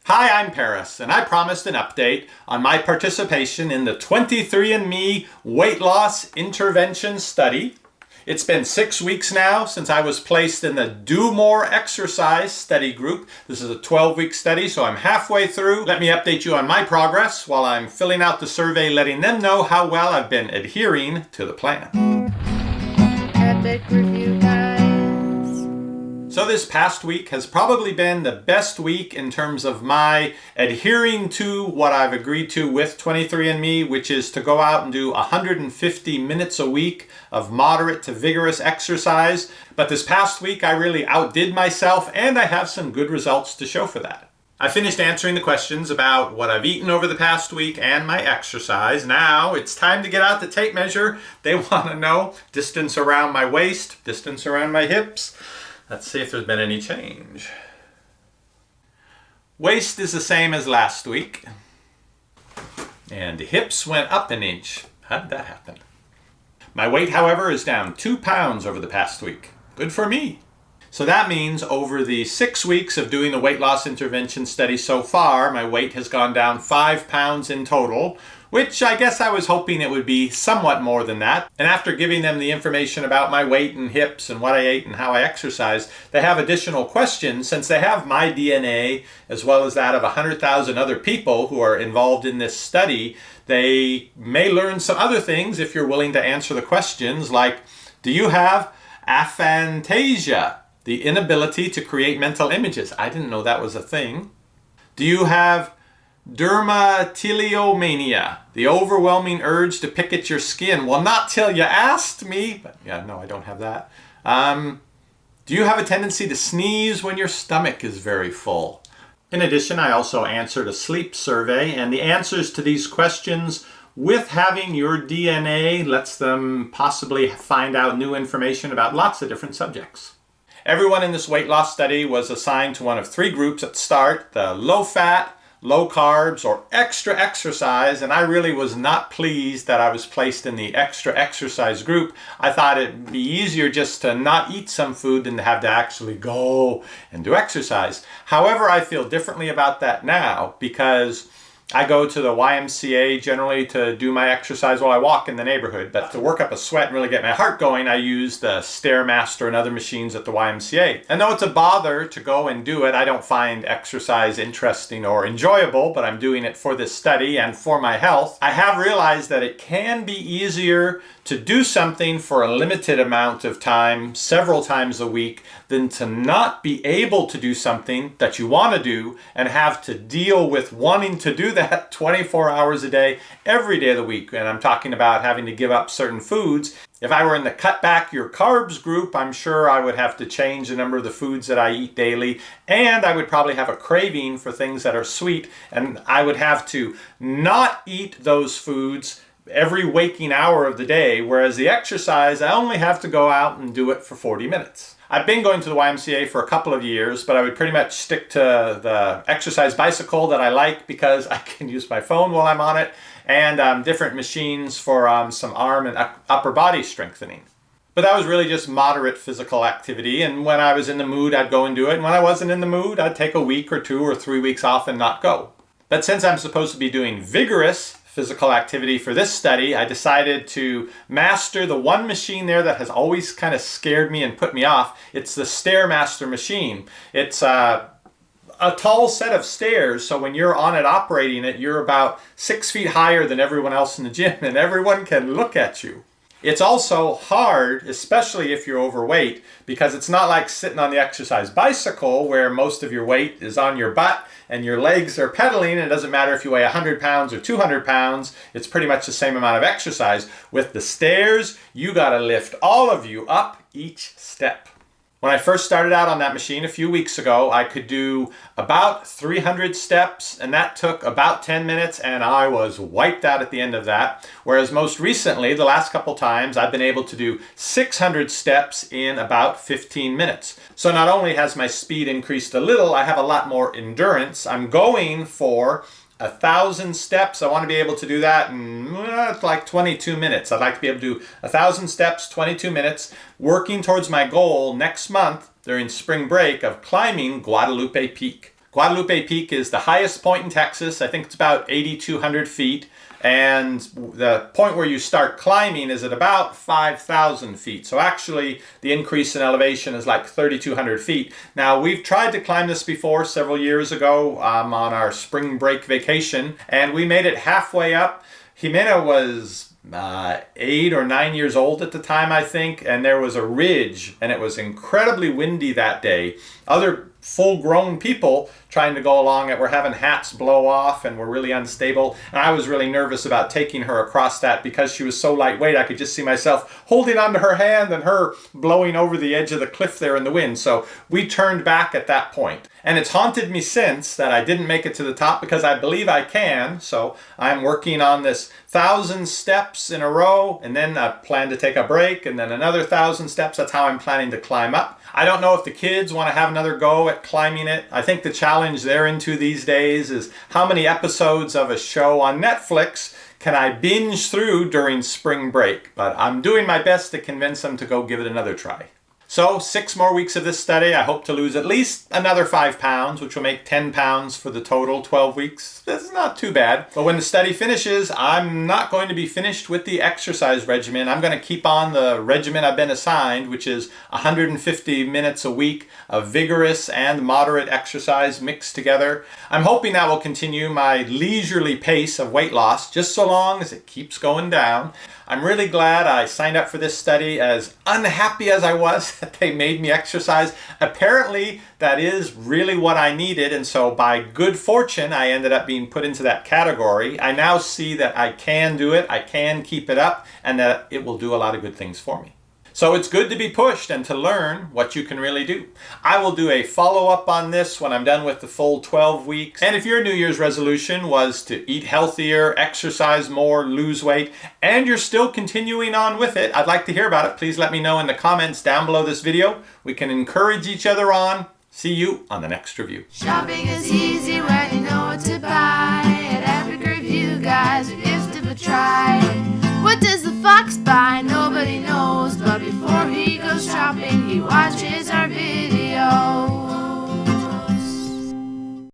Hi, I'm Paris, and I promised an update on my participation in the 23andMe weight loss intervention study. It's been 6 weeks now since I was placed in the Do More Exercise study group. This is a 12-week study, so I'm halfway through. Let me update you on my progress while I'm filling out the survey, letting them know how well I've been adhering to the plan. EpicReviewGuyz. So this past week has probably been the best week in terms of my adhering to what I've agreed to with 23andMe, which is to go out and do 150 minutes a week of moderate to vigorous exercise. But this past week I really outdid myself, and I have some good results to show for that. I finished answering the questions about what I've eaten over the past week and my exercise. Now it's time to get out the tape measure. They want to know distance around my waist, distance around my hips. Let's see if there's been any change. Waist is the same as last week. And the hips went up an inch. How did that happen? My weight, however, is down 2 pounds over the past week. Good for me. So that means over the 6 weeks of doing the weight loss intervention study so far, my weight has gone down 5 pounds in total, which I guess I was hoping it would be somewhat more than that. And after giving them the information about my weight and hips and what I ate and how I exercise, they have additional questions. Since they have my DNA as well as that of 100,000 other people who are involved in this study, they may learn some other things if you're willing to answer the questions, like, do you have aphantasia, the inability to create mental images? I didn't know that was a thing. Do you have dermatillomania, the overwhelming urge to pick at your skin? Well, not till you asked me, but yeah, no, I don't have that. Do you have a tendency to sneeze when your stomach is very full? In addition, I also answered a sleep survey, and the answers to these questions with having your DNA lets them possibly find out new information about lots of different subjects. Everyone in this weight loss study was assigned to one of 3 groups at the start: the low fat, low carbs, or extra exercise, and I really was not pleased that I was placed in the extra exercise group. I thought it'd be easier just to not eat some food than to have to actually go and do exercise. However, I feel differently about that now because I go to the YMCA generally to do my exercise while I walk in the neighborhood, but to work up a sweat and really get my heart going, I use the Stairmaster and other machines at the YMCA. And though it's a bother to go and do it, I don't find exercise interesting or enjoyable, but I'm doing it for this study and for my health. I have realized that it can be easier to do something for a limited amount of time, several times a week, than to not be able to do something that you want to do and have to deal with wanting to do that 24 hours a day, every day of the week. And I'm talking about having to give up certain foods. If I were in the cut back your carbs group, I'm sure I would have to change the number of the foods that I eat daily, and I would probably have a craving for things that are sweet, and I would have to not eat those foods every waking hour of the day, whereas the exercise, I only have to go out and do it for 40 minutes. I've been going to the YMCA for a couple of years, but I would pretty much stick to the exercise bicycle that I like because I can use my phone while I'm on it, and different machines for some arm and upper body strengthening. But that was really just moderate physical activity, and when I was in the mood, I'd go and do it, and when I wasn't in the mood, I'd take a week or 2 or 3 weeks off and not go. But since I'm supposed to be doing vigorous physical activity for this study, I decided to master the one machine there that has always kind of scared me and put me off. It's the Stairmaster machine. It's a tall set of stairs, so when you're on it operating it, you're about 6 feet higher than everyone else in the gym, and everyone can look at you. It's also hard, especially if you're overweight, because it's not like sitting on the exercise bicycle where most of your weight is on your butt and your legs are pedaling, and it doesn't matter if you weigh 100 pounds or 200 pounds, it's pretty much the same amount of exercise. With the stairs, you gotta lift all of you up each step. When I first started out on that machine a few weeks ago, I could do about 300 steps, and that took about 10 minutes, and I was wiped out at the end of that. Whereas most recently, the last couple times, I've been able to do 600 steps in about 15 minutes. So not only has my speed increased a little, I have a lot more endurance. I'm going for 1,000 steps. I want to be able to do that in like 22 minutes. I'd like to be able to do 1,000 steps, 22 minutes, working towards my goal next month during spring break of climbing Guadalupe Peak. Guadalupe Peak is the highest point in Texas. I think it's about 8,200 feet. And the point where you start climbing is at about 5,000 feet. So actually, the increase in elevation is like 3,200 feet. Now, we've tried to climb this before several years ago on our spring break vacation, and we made it halfway up. Jimena was 8 or 9 years old at the time, I think, and there was a ridge, and it was incredibly windy that day. Other full-grown people trying to go along it were having hats blow off and were really unstable, and I was really nervous about taking her across that because she was so lightweight. I could just see myself holding onto her hand and her blowing over the edge of the cliff there in the wind. So we turned back at that point, and it's haunted me since that I didn't make it to the top, because I believe I can. So I'm working on this 1,000 steps in a row, and then I plan to take a break, and then another 1,000 steps. That's how I'm planning to climb up. I don't know if the kids want to have another go at climbing it. I think the challenge they're into these days is how many episodes of a show on Netflix can I binge through during spring break. But I'm doing my best to convince them to go give it another try. So 6 more weeks of this study. I hope to lose at least another 5 pounds, which will make 10 pounds for the total 12 weeks. That's not too bad. But when the study finishes, I'm not going to be finished with the exercise regimen. I'm going to keep on the regimen I've been assigned, which is 150 minutes a week of vigorous and moderate exercise mixed together. I'm hoping that will continue my leisurely pace of weight loss, just so long as it keeps going down. I'm really glad I signed up for this study, as unhappy as I was that they made me exercise. Apparently, that is really what I needed, and so by good fortune, I ended up being put into that category. I now see that I can do it, I can keep it up, and that it will do a lot of good things for me. So it's good to be pushed and to learn what you can really do. I will do a follow-up on this when I'm done with the full 12 weeks. And if your New Year's resolution was to eat healthier, exercise more, lose weight, and you're still continuing on with it, I'd like to hear about it. Please let me know in the comments down below this video. We can encourage each other on. See you on the next review. Shopping is easy when you know what to buy. At EpicReviewGuyz, a gift of a try. What does the fox buy? Nobody knows, but before he goes shopping, he watches our videos.